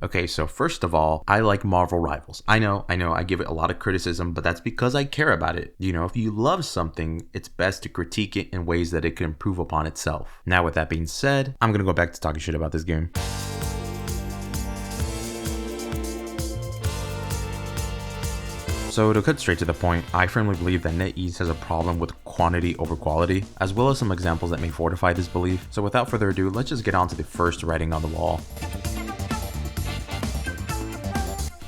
Okay, so first of all, I like Marvel Rivals. I know, I give it a lot of criticism, but that's because I care about it. You know, if you love something, it's best to critique it in ways that it can improve upon itself. Now, with that being said, I'm gonna go back to talking shit about this game. So to cut straight to the point, I firmly believe that Netease has a problem with quantity over quality, as well as some examples that may fortify this belief. So without further ado, let's just get on to the first writing on the wall.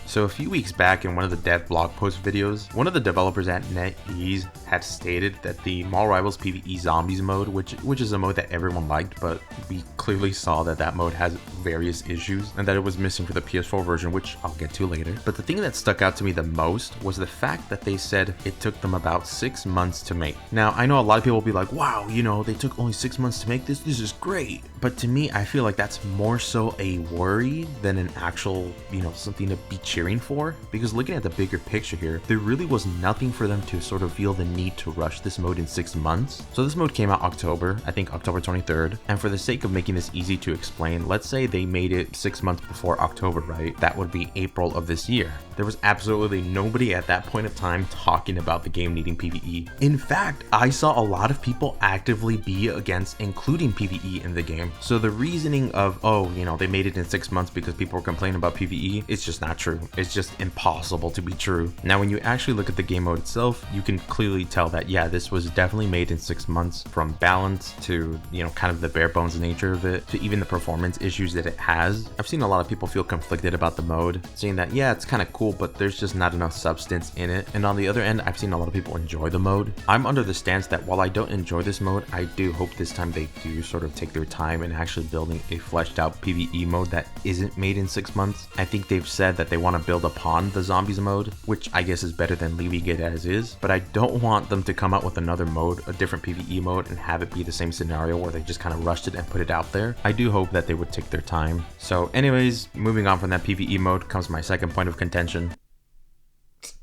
So a few weeks back in one of the dev blog post videos, one of the developers at Netease had stated that the Mall Rivals PvE Zombies mode, which is a mode that everyone liked, but we clearly saw that that mode has various issues and that it was missing for the PS4 version, which I'll get to later. But the thing that stuck out to me the most was the fact that they said it took them about 6 months to make. Now, I know a lot of people will be like, wow, you know, they took only 6 months to make this is great. But to me, I feel like that's more so a worry than an actual, you know, something to be cheering for, because looking at the bigger picture here, there really was nothing for them to sort of feel the need to rush this mode in 6 months. So this mode came out October, I think October 23rd, and for the sake of making this easy to explain, let's say they made it 6 months before October, right? That would be April of this year. There was absolutely nobody at that point of time talking about the game needing PvE. In fact, I saw a lot of people actively be against including PvE in the game. So the reasoning of, oh, you know, they made it in 6 months because people were complaining about PvE, it's just not true. It's just impossible to be true. Now, when you actually look at the game mode itself, you can clearly tell that, yeah, this was definitely made in 6 months, from balance to, you know, kind of the bare bones nature of it, to even the performance issues that it has. I've seen a lot of people feel conflicted about the mode, saying that, yeah, it's kind of cool, but there's just not enough substance in it. And on the other end, I've seen a lot of people enjoy the mode. I'm under the stance that while I don't enjoy this mode, I do hope this time they do sort of take their time in actually building a fleshed out PvE mode that isn't made in 6 months. I think they've said that they want to build upon the zombies mode, which I guess is better than leaving it as is, but I don't want them to come out with another mode, a different PvE mode, and have it be the same scenario where they just kind of rushed it and put it out there. I do hope that they would take their time. So anyways, moving on from that PvE mode comes my second point of contention.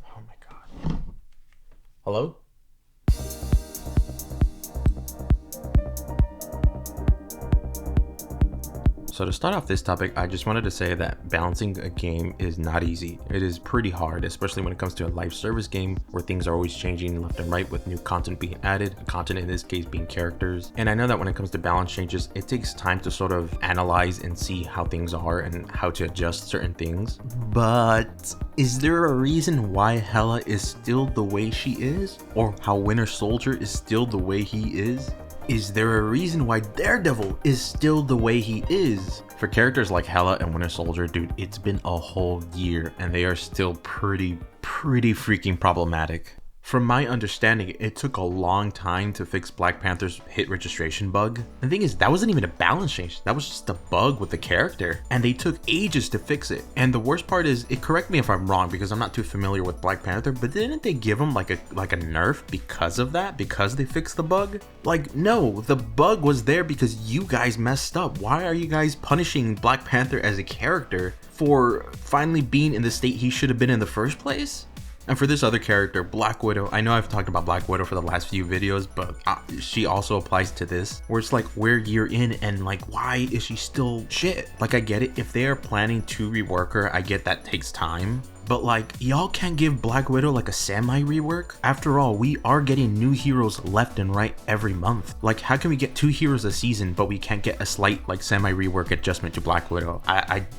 Oh my god. Hello? So to start off this topic, I just wanted to say that balancing a game is not easy. It is pretty hard, especially when it comes to a live service game where things are always changing left and right with new content being added, content in this case being characters. And I know that when it comes to balance changes, it takes time to sort of analyze and see how things are and how to adjust certain things. But is there a reason why Hela is still the way she is? Or how Winter Soldier is still the way he is? Is there a reason why Daredevil is still the way he is? For characters like Hela and Winter Soldier, dude, it's been a whole year and they are still pretty freaking problematic. From my understanding, it took a long time to fix Black Panther's hit registration bug. The thing is, that wasn't even a balance change, that was just a bug with the character, and they took ages to fix it. And the worst part is, correct me if I'm wrong because I'm not too familiar with Black Panther, but didn't they give him like a nerf because of that? Because they fixed the bug? Like, no, the bug was there because you guys messed up. Why are you guys punishing Black Panther as a character for finally being in the state he should have been in the first place? And for this other character, Black Widow, I know I've talked about Black Widow for the last few videos, but she also applies to this, where it's like, we're a year in and like, why is she still shit? Like, I get it, if they are planning to rework her, I get that takes time. But like, y'all can't give Black Widow like a semi-rework? After all, we are getting new heroes left and right every month. Like, how can we get 2 heroes a season, but we can't get a slight like semi-rework adjustment to Black Widow?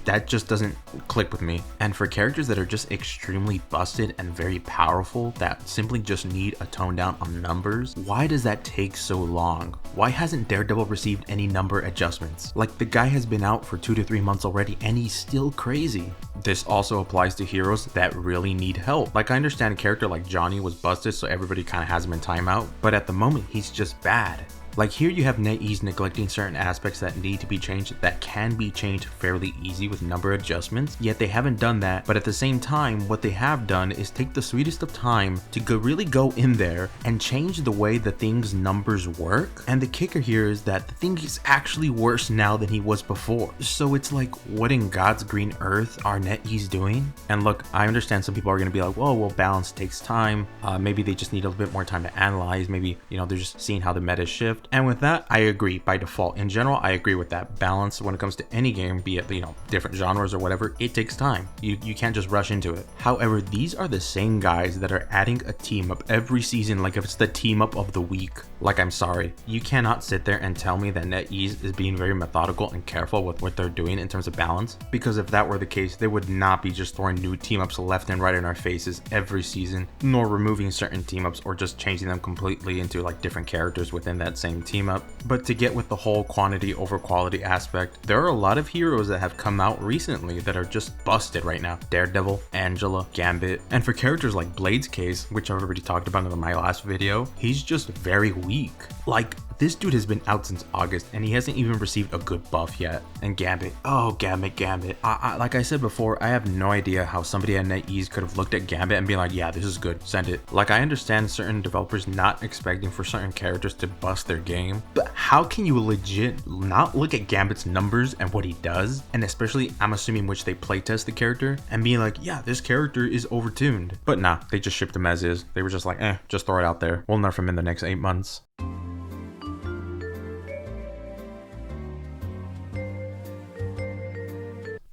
That just doesn't click with me. And for characters that are just extremely busted and very powerful, that simply just need a tone down on numbers, why does that take so long? Why hasn't Daredevil received any number adjustments? Like, the guy has been out for 2 to 3 months already and he's still crazy. This also applies to heroes that really need help. Like, I understand a character like Johnny was busted, so everybody kind of has him in timeout, but at the moment he's just bad. Like, here you have Netease neglecting certain aspects that need to be changed that can be changed fairly easy with number adjustments, yet they haven't done that. But at the same time, what they have done is take the sweetest of time to really go in there and change the way the thing's numbers work. And the kicker here is that the thing is actually worse now than he was before. So it's like, what in God's green earth are Netease doing? And look, I understand some people are going to be like, well, balance takes time. Maybe they just need a little bit more time to analyze. Maybe, you know, they're just seeing how the meta shift. And with that, I agree by default. In general, I agree with that. Balance when it comes to any game, be it, different genres or whatever, it takes time. You can't just rush into it. However, these are the same guys that are adding a team up every season like if it's the team up of the week. Like, I'm sorry. You cannot sit there and tell me that NetEase is being very methodical and careful with what they're doing in terms of balance, because if that were the case, they would not be just throwing new team ups left and right in our faces every season, nor removing certain team ups or just changing them completely into like different characters within that same team up. But to get with the whole quantity over quality aspect, there are a lot of heroes that have come out recently that are just busted right now. Daredevil, Angela, Gambit, and for characters like Blade's case, which I've already talked about in my last video, he's just very weak. Like, this dude has been out since August and he hasn't even received a good buff yet. And Gambit, oh Gambit. Like I said before, I have no idea how somebody at NetEase could have looked at Gambit and be like, yeah, this is good, send it. Like, I understand certain developers not expecting for certain characters to bust their game, but how can you legit not look at Gambit's numbers and what he does, and especially I'm assuming which they playtest the character, and being like, yeah, this character is overtuned. But nah, they just shipped him as is. They were just like, just throw it out there. We'll nerf him in the next 8 months.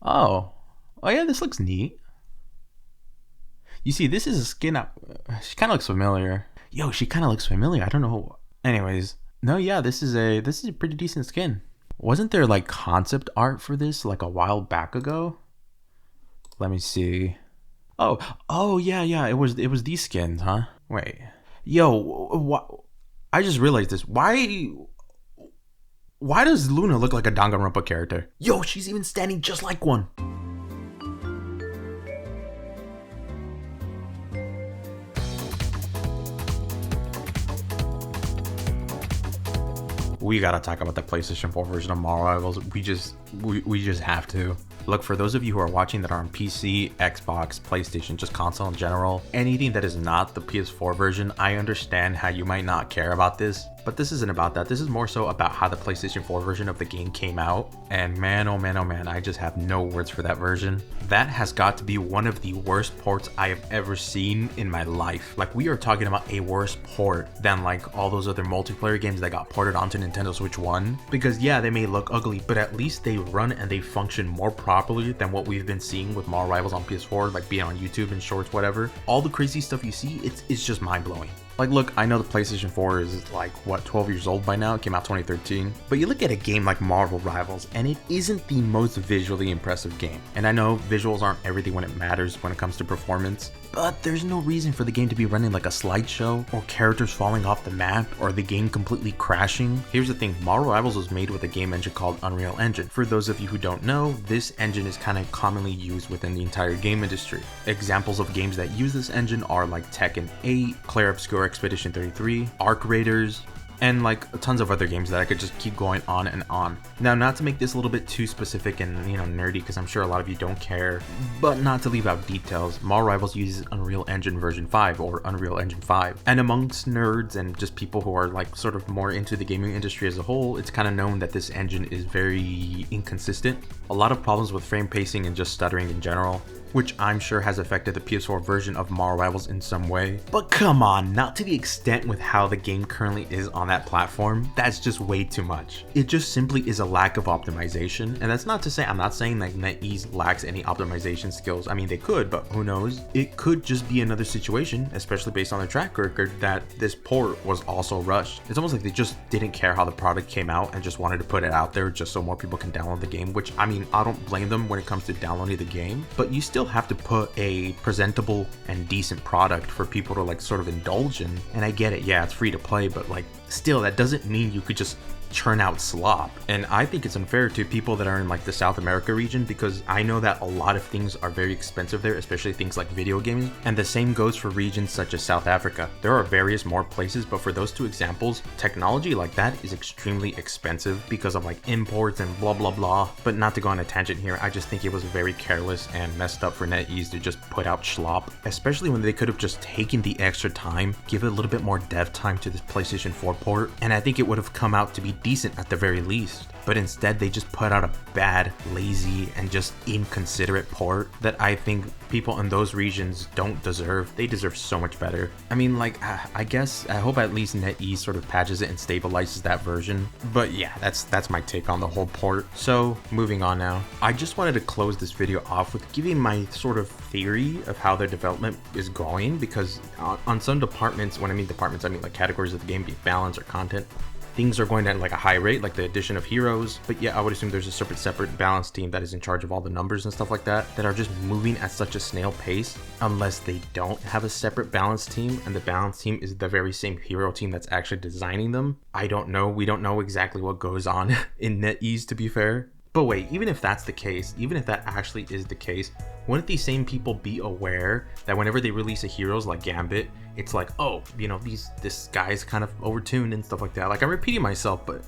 Oh yeah, this looks neat. You see, this is a skin she kind of looks familiar. Yo, she kind of looks familiar. I don't know. Anyways, no, yeah, this is a pretty decent skin. Wasn't there like concept art for this like a while back ago? Let me see. Oh yeah, it was these skins, huh? Wait. Yo, I just realized this. Why does Luna look like a Danganronpa character? Yo, she's even standing just like one. We gotta talk about the PlayStation 4 version of Marvel Rivals. We just have to. Look, for those of you who are watching that are on PC, Xbox, PlayStation, just console in general, anything that is not the PS4 version, I understand how you might not care about this, but this isn't about that. This is more so about how the PlayStation 4 version of the game came out, and man, oh man, I just have no words for that version. That has got to be one of the worst ports I have ever seen in my life. Like, we are talking about a worse port than like all those other multiplayer games that got ported onto Nintendo Switch 1, because yeah, they may look ugly, but at least they run and they function more properly than what we've been seeing with Marvel Rivals on PS4, like being on YouTube and shorts, whatever. All the crazy stuff you see, it's just mind-blowing. Like, look, I know the PlayStation 4 is like, what, 12 years old by now? It came out 2013. But you look at a game like Marvel Rivals, and it isn't the most visually impressive game. And I know visuals aren't everything when it matters when it comes to performance, but there's no reason for the game to be running like a slideshow, or characters falling off the map, or the game completely crashing. Here's the thing, Marvel Rivals was made with a game engine called Unreal Engine. For those of you who don't know, this engine is kind of commonly used within the entire game industry. Examples of games that use this engine are like Tekken 8, Clair Obscur Expedition 33, Arc Raiders, and like tons of other games that I could just keep going on and on. Now, not to make this a little bit too specific and nerdy, because I'm sure a lot of you don't care, but not to leave out details, Marvel Rivals uses Unreal Engine version 5 or Unreal Engine 5. And amongst nerds and just people who are like sort of more into the gaming industry as a whole, it's kind of known that this engine is very inconsistent. A lot of problems with frame pacing and just stuttering in general, which I'm sure has affected the PS4 version of Marvel Rivals in some way. But come on, not to the extent with how the game currently is on that platform. That's just way too much. It just simply is a lack of optimization, and that's not to say, I'm not saying that NetEase lacks any optimization skills. I mean, they could, but who knows? It could just be another situation, especially based on their track record, that this port was also rushed. It's almost like they just didn't care how the product came out and just wanted to put it out there just so more people can download the game, which, I mean, I don't blame them when it comes to downloading the game, but you still have to put a presentable and decent product for people to like sort of indulge in. And I get it, yeah, it's free to play, but like still, that doesn't mean you could just churn out slop. And I think it's unfair to people that are in like the South America region, because I know that a lot of things are very expensive there, especially things like video games, and the same goes for regions such as South Africa. There are various more places, but for those two examples, technology like that is extremely expensive because of like imports and blah blah blah. But not to go on a tangent here, I just think it was very careless and messed up for NetEase to just put out schlop, especially when they could have just taken the extra time, give it a little bit more dev time to this PlayStation 4 port, and I think it would have come out to be decent at the very least. But instead they just put out a bad, lazy, and just inconsiderate port that I think people in those regions don't deserve. They deserve so much better. I mean, like, I hope at least Netease sort of patches it and stabilizes that version. But yeah, that's my take on the whole port. So moving on now, I just wanted to close this video off with giving my sort of theory of how their development is going, because on some departments, when I mean departments, I mean like categories of the game, be it balance or content, things are going at like a high rate, like the addition of heroes. But yeah, I would assume there's a separate balance team that is in charge of all the numbers and stuff like that are just moving at such a snail pace, unless they don't have a separate balance team and the balance team is the very same hero team that's actually designing them. I don't know. We don't know exactly what goes on in Netease, to be fair. But wait, even if that's the case, even if that actually is the case, wouldn't these same people be aware that whenever they release a heroes like Gambit, it's like, oh, you know, this guy's kind of overtuned and stuff like that. Like, I'm repeating myself, but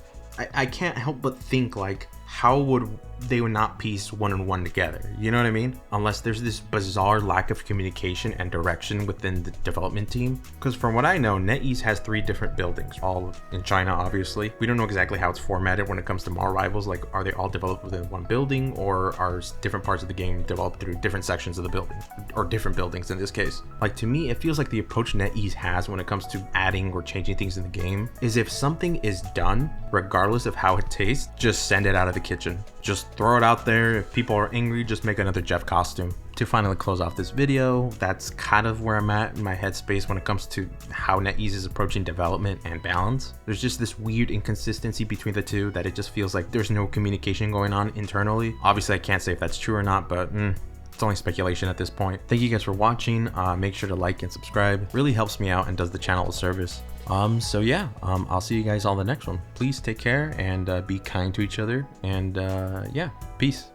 I can't help but think, like, how would they not piece one and one together? You know what I mean? Unless there's this bizarre lack of communication and direction within the development team. Because from what I know, Netease has 3 different buildings, all in China, obviously. We don't know exactly how it's formatted when it comes to Mar rivals. Like, are they all developed within one building, or are different parts of the game developed through different sections of the building, or different buildings in this case? Like, to me, it feels like the approach Netease has when it comes to adding or changing things in the game is, if something is done, regardless of how it tastes, just send it out of the kitchen. Just throw it out there. If people are angry, just make another Jeff costume. To finally close off this video, that's kind of where I'm at in my headspace when it comes to how Netease is approaching development and balance. There's just this weird inconsistency between the two that it just feels like there's no communication going on internally. Obviously, I can't say if that's true or not, but it's only speculation at this point. Thank you guys for watching. Make sure to like and subscribe. It really helps me out and does the channel a service. So yeah, I'll see you guys on the next one. Please take care and be kind to each other. And yeah, peace.